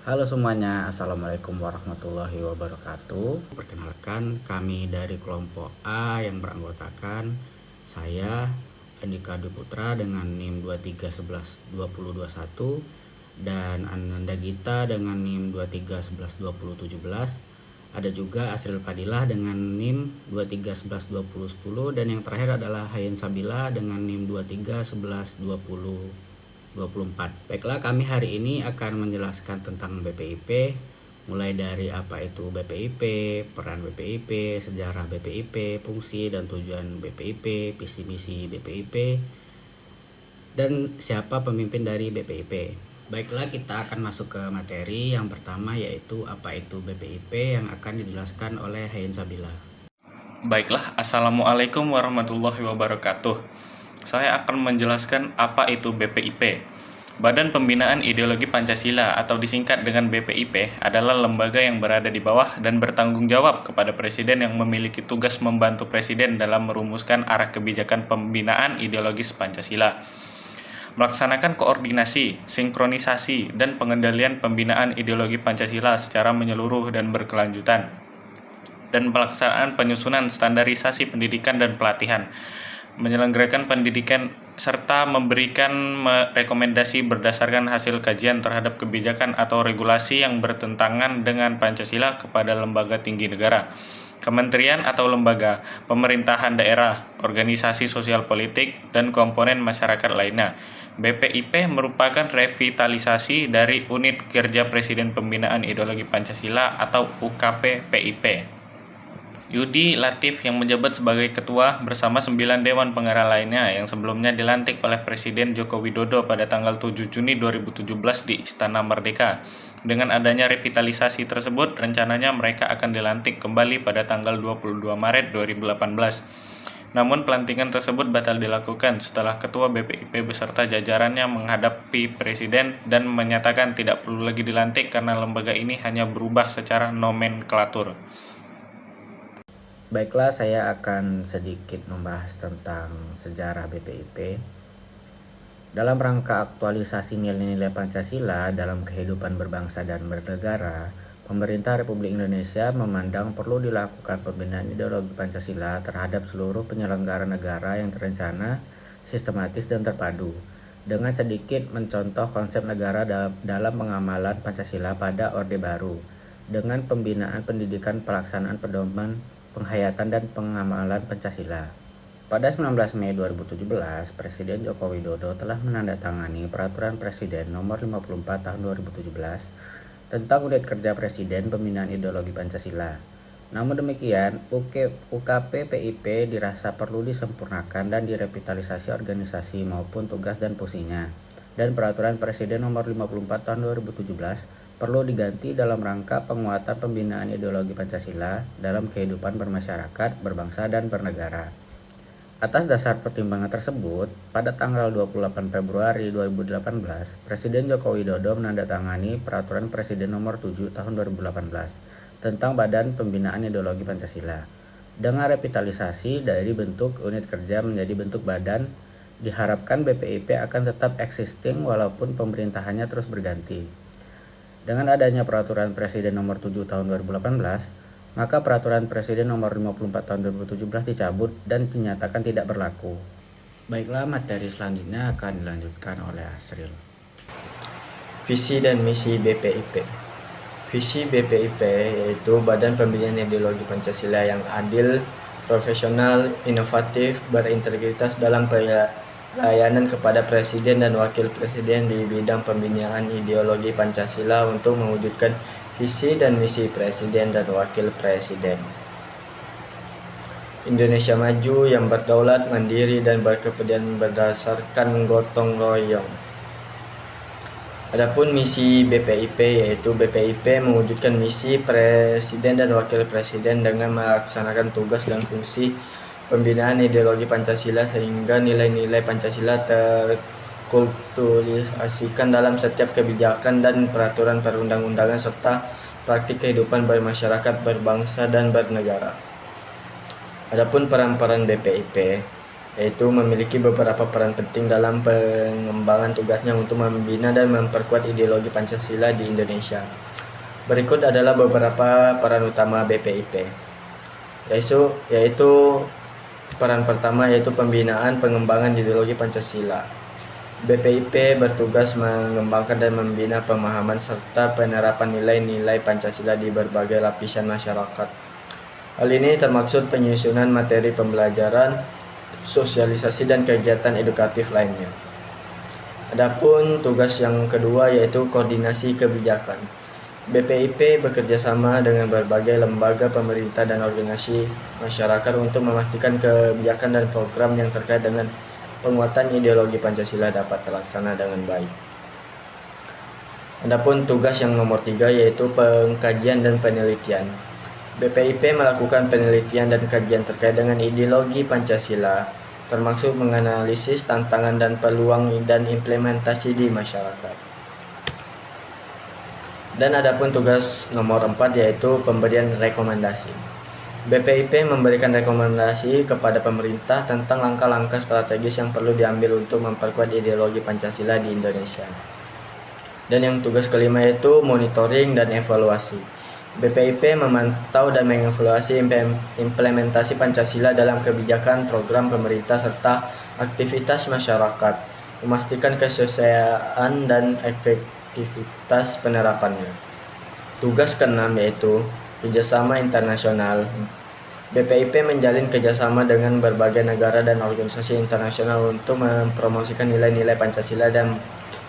Halo semuanya, Assalamualaikum warahmatullahi wabarakatuh. Perkenalkan, kami dari kelompok A yang beranggotakan saya, Andika Dwi Putra dengan NIM 23112021 dan Ananda Gita dengan NIM 23112017. Ada juga Asril Fadilah dengan NIM 23112010 dan yang terakhir adalah Hayen Sabila dengan NIM 23112024. Baiklah, kami hari ini akan menjelaskan tentang BPIP, mulai dari apa itu BPIP, peran BPIP, sejarah BPIP, fungsi dan tujuan BPIP, visi misi BPIP, dan siapa pemimpin dari BPIP. Baiklah, kita akan masuk ke materi yang pertama, yaitu apa itu BPIP yang akan dijelaskan oleh Hayen Sabila. Baiklah, Assalamualaikum warahmatullahi wabarakatuh. Saya akan menjelaskan apa itu BPIP. Badan Pembinaan Ideologi Pancasila atau disingkat dengan BPIP adalah lembaga yang berada di bawah dan bertanggung jawab kepada Presiden yang memiliki tugas membantu Presiden dalam merumuskan arah kebijakan pembinaan ideologis Pancasila, melaksanakan koordinasi, sinkronisasi, dan pengendalian pembinaan ideologi Pancasila secara menyeluruh dan berkelanjutan, dan pelaksanaan penyusunan standarisasi pendidikan dan pelatihan, menyelenggarakan pendidikan, serta memberikan rekomendasi berdasarkan hasil kajian terhadap kebijakan atau regulasi yang bertentangan dengan Pancasila kepada lembaga tinggi negara, kementerian atau lembaga, pemerintahan daerah, organisasi sosial politik, dan komponen masyarakat lainnya. BPIP merupakan revitalisasi dari Unit Kerja Presiden Pembinaan Ideologi Pancasila atau UKP-PIP. Yudi Latif yang menjabat sebagai ketua bersama 9 dewan pengarah lainnya yang sebelumnya dilantik oleh Presiden Joko Widodo pada tanggal 7 Juni 2017 di Istana Merdeka. Dengan adanya revitalisasi tersebut, rencananya mereka akan dilantik kembali pada tanggal 22 Maret 2018. Namun pelantikan tersebut batal dilakukan setelah Ketua BPIP beserta jajarannya menghadapi Presiden dan menyatakan tidak perlu lagi dilantik karena lembaga ini hanya berubah secara nomenklatur. Baiklah, saya akan sedikit membahas tentang sejarah BPIP. Dalam rangka aktualisasi nilai-nilai Pancasila dalam kehidupan berbangsa dan bernegara, pemerintah Republik Indonesia memandang perlu dilakukan pembinaan ideologi Pancasila terhadap seluruh penyelenggara negara yang terencana, sistematis, dan terpadu, dengan sedikit mencontoh konsep negara dalam pengamalan Pancasila pada Orde Baru, dengan pembinaan pendidikan pelaksanaan pedoman penghayatan dan pengamalan Pancasila. Pada 19 Mei 2017, Presiden Joko Widodo telah menandatangani Peraturan Presiden Nomor 54 Tahun 2017 tentang Unit Kerja Presiden Pembinaan Ideologi Pancasila. Namun demikian, UKP-PIP dirasa perlu disempurnakan dan direvitalisasi organisasi maupun tugas dan fungsinya. Dan Peraturan Presiden Nomor 54 Tahun 2017 perlu diganti dalam rangka penguatan pembinaan ideologi Pancasila dalam kehidupan bermasyarakat, berbangsa, dan bernegara. Atas dasar pertimbangan tersebut, pada tanggal 28 Februari 2018, Presiden Joko Widodo menandatangani Peraturan Presiden Nomor 7 Tahun 2018 tentang Badan Pembinaan Ideologi Pancasila. Dengan revitalisasi dari bentuk unit kerja menjadi bentuk badan, diharapkan BPIP akan tetap existing walaupun pemerintahannya terus berganti. Dengan adanya Peraturan Presiden Nomor 7 Tahun 2018, maka Peraturan Presiden Nomor 54 Tahun 2017 dicabut dan dinyatakan tidak berlaku. Baiklah, materi selanjutnya akan dilanjutkan oleh Asril. Visi dan misi BPIP. Visi BPIP yaitu Badan Pembinaan Ideologi Pancasila yang adil, profesional, inovatif, berintegritas dalam pelayanan kepada Presiden dan Wakil Presiden di bidang pembinaan ideologi Pancasila untuk mewujudkan visi dan misi Presiden dan Wakil Presiden. Indonesia maju yang berdaulat, mandiri, dan berkepentingan berdasarkan gotong royong. Adapun misi BPIP yaitu BPIP mewujudkan misi Presiden dan Wakil Presiden dengan melaksanakan tugas dan fungsi pembinaan ideologi Pancasila sehingga nilai-nilai Pancasila terkulturasikan dalam setiap kebijakan dan peraturan perundang-undangan serta praktik kehidupan bermasyarakat, berbangsa, dan bernegara. Adapun peran-peran BPIP yaitu memiliki beberapa peran penting dalam pengembangan tugasnya untuk membina dan memperkuat ideologi Pancasila di Indonesia. Berikut adalah beberapa peran utama BPIP, yaitu peran pertama yaitu pembinaan pengembangan ideologi Pancasila. BPIP bertugas mengembangkan dan membina pemahaman serta penerapan nilai-nilai Pancasila di berbagai lapisan masyarakat. Hal ini termaksud penyusunan materi pembelajaran, sosialisasi, dan kegiatan edukatif lainnya. Adapun tugas yang kedua yaitu koordinasi kebijakan. BPIP bekerjasama dengan berbagai lembaga pemerintah dan organisasi masyarakat untuk memastikan kebijakan dan program yang terkait dengan penguatan ideologi Pancasila dapat terlaksana dengan baik. Adapun tugas yang nomor 3 yaitu pengkajian dan penelitian. BPIP melakukan penelitian dan kajian terkait dengan ideologi Pancasila, termasuk menganalisis tantangan dan peluang dan implementasi di masyarakat. Dan adapun tugas nomor 4 yaitu pemberian rekomendasi. BPIP memberikan rekomendasi kepada pemerintah tentang langkah-langkah strategis yang perlu diambil untuk memperkuat ideologi Pancasila di Indonesia. Dan yang tugas kelima yaitu monitoring dan evaluasi. BPIP memantau dan mengevaluasi implementasi Pancasila dalam kebijakan program pemerintah serta aktivitas masyarakat, memastikan kesesuaian dan efektivitas penerapannya. Tugas keenam yaitu kerjasama internasional. BPIP menjalin kerjasama dengan berbagai negara dan organisasi internasional untuk mempromosikan nilai-nilai Pancasila dan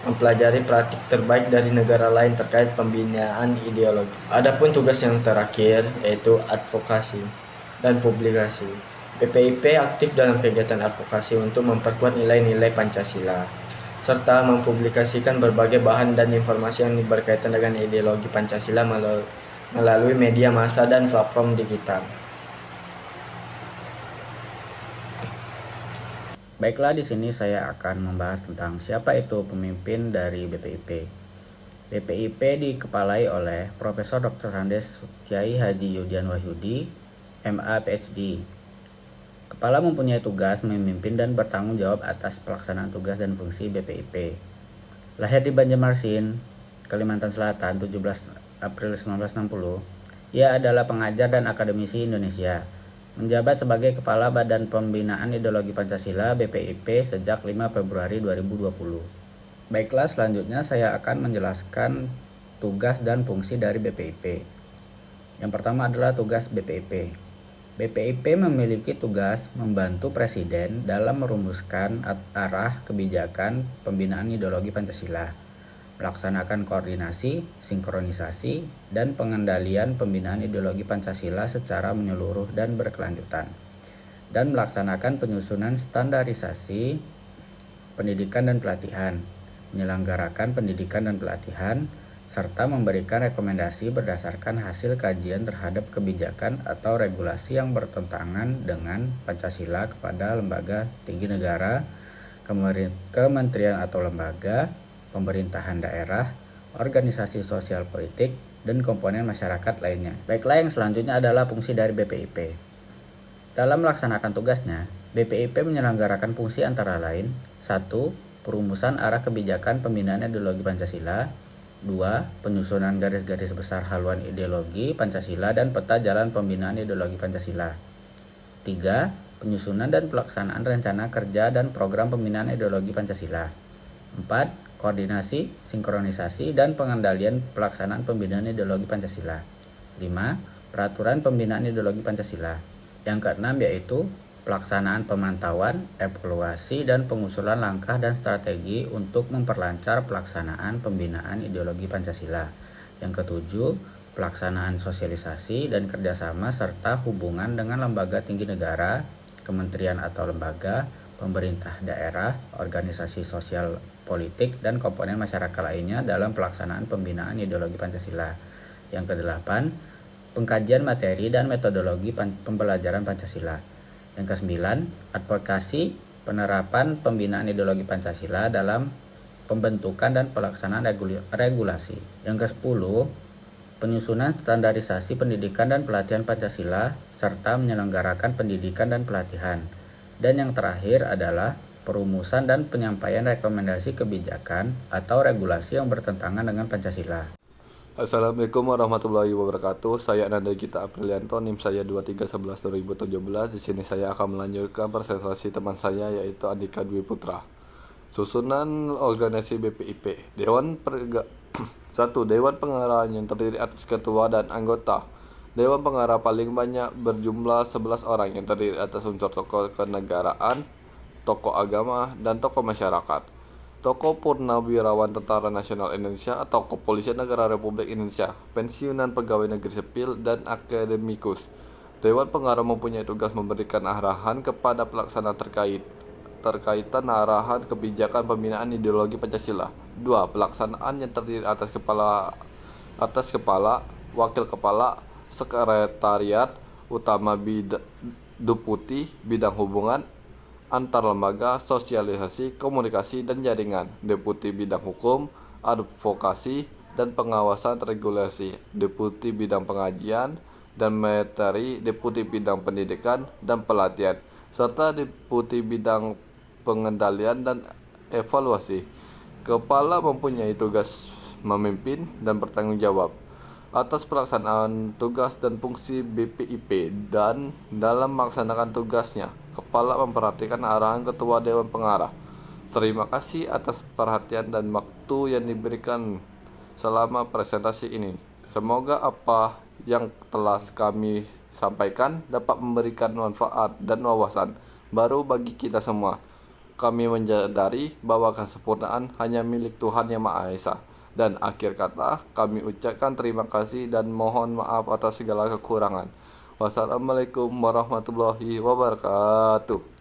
mempelajari praktik terbaik dari negara lain terkait pembinaan ideologi. Adapun tugas yang terakhir yaitu advokasi dan publikasi. BPIP aktif dalam kegiatan advokasi untuk memperkuat nilai-nilai Pancasila serta mempublikasikan berbagai bahan dan informasi yang berkaitan dengan ideologi Pancasila melalui media massa dan platform digital. Baiklah, di sini saya akan membahas tentang siapa itu pemimpin dari BPIP. BPIP dikepalai oleh Profesor Dr. Andes Kyai Haji Yudian Wahyudi, MA PhD. Kepala mempunyai tugas memimpin dan bertanggung jawab atas pelaksanaan tugas dan fungsi BPIP. Lahir di Banjarmasin, Kalimantan Selatan, 17 April 1960, ia adalah pengajar dan akademisi Indonesia. Menjabat sebagai Kepala Badan Pembinaan Ideologi Pancasila BPIP sejak 5 Februari 2020. Baiklah, selanjutnya saya akan menjelaskan tugas dan fungsi dari BPIP. Yang pertama adalah tugas BPIP. BPIP memiliki tugas membantu Presiden dalam merumuskan arah kebijakan pembinaan ideologi Pancasila, melaksanakan koordinasi, sinkronisasi, dan pengendalian pembinaan ideologi Pancasila secara menyeluruh dan berkelanjutan, dan melaksanakan penyusunan standarisasi pendidikan dan pelatihan, menyelenggarakan pendidikan dan pelatihan, serta memberikan rekomendasi berdasarkan hasil kajian terhadap kebijakan atau regulasi yang bertentangan dengan Pancasila kepada lembaga tinggi negara, kementerian atau lembaga, pemerintahan daerah, organisasi sosial politik, dan komponen masyarakat lainnya. Baiklah, yang selanjutnya adalah fungsi dari BPIP. Dalam melaksanakan tugasnya, BPIP menyelenggarakan fungsi antara lain: 1. Perumusan arah kebijakan pembinaan ideologi Pancasila. 2. Penyusunan garis-garis besar haluan ideologi Pancasila dan peta jalan pembinaan ideologi Pancasila. 3. Penyusunan dan pelaksanaan rencana kerja dan program pembinaan ideologi Pancasila. 4. Koordinasi, sinkronisasi, dan pengendalian pelaksanaan pembinaan ideologi Pancasila. 5. Peraturan pembinaan ideologi Pancasila. Yang keenam yaitu pelaksanaan pemantauan, evaluasi, dan pengusulan langkah dan strategi untuk memperlancar pelaksanaan pembinaan ideologi Pancasila. Yang ketujuh, pelaksanaan sosialisasi dan kerjasama serta hubungan dengan lembaga tinggi negara, kementerian atau lembaga, pemerintah daerah, organisasi sosial politik, dan komponen masyarakat lainnya dalam pelaksanaan pembinaan ideologi Pancasila. Yang kedelapan, pengkajian materi dan metodologi pembelajaran Pancasila. Yang kesembilan, advokasi penerapan pembinaan ideologi Pancasila dalam pembentukan dan pelaksanaan regulasi. Yang kesepuluh, penyusunan standarisasi pendidikan dan pelatihan Pancasila serta menyelenggarakan pendidikan dan pelatihan. Dan yang terakhir adalah perumusan dan penyampaian rekomendasi kebijakan atau regulasi yang bertentangan dengan Pancasila. Assalamualaikum warahmatullahi wabarakatuh. Saya Nanda Gita Aprilianto, NIM saya 2311-2017. Di sini saya akan melanjutkan presentasi teman saya yaitu Andika Dwi Putra. Susunan organisasi BPIP. 1. Dewan Pengarah yang terdiri atas ketua dan anggota. Dewan Pengarah paling banyak berjumlah 11 orang yang terdiri atas unsur tokoh kenegaraan, tokoh agama, dan tokoh masyarakat. Tokoh Purnawirawan Tentara Nasional Indonesia atau Kepolisian Negara Republik Indonesia, pensiunan pegawai negeri sipil, dan akademikus. Dewan Pengarah mempunyai tugas memberikan arahan kepada pelaksana terkaitan arahan kebijakan pembinaan ideologi Pancasila. 2. Pelaksanaan yang terdiri atas kepala, wakil kepala, sekretariat utama, deputi, bidang hubungan antar lembaga, sosialisasi, komunikasi, dan jaringan, deputi bidang hukum, advokasi, dan pengawasan regulasi, deputi bidang pengajian dan materi, deputi bidang pendidikan dan pelatihan, serta deputi bidang pengendalian dan evaluasi. Kepala mempunyai tugas memimpin dan bertanggung jawab atas pelaksanaan tugas dan fungsi BPIP, dan dalam melaksanakan tugasnya, Kepala memperhatikan arahan Ketua Dewan Pengarah. Terima kasih atas perhatian dan waktu yang diberikan selama presentasi ini. Semoga apa yang telah kami sampaikan dapat memberikan manfaat dan wawasan baru bagi kita semua. Kami menyadari bahwa kesempurnaan hanya milik Tuhan Yang Maha Esa. Dan akhir kata, kami ucapkan terima kasih dan mohon maaf atas segala kekurangan. Wassalamualaikum warahmatullahi wabarakatuh.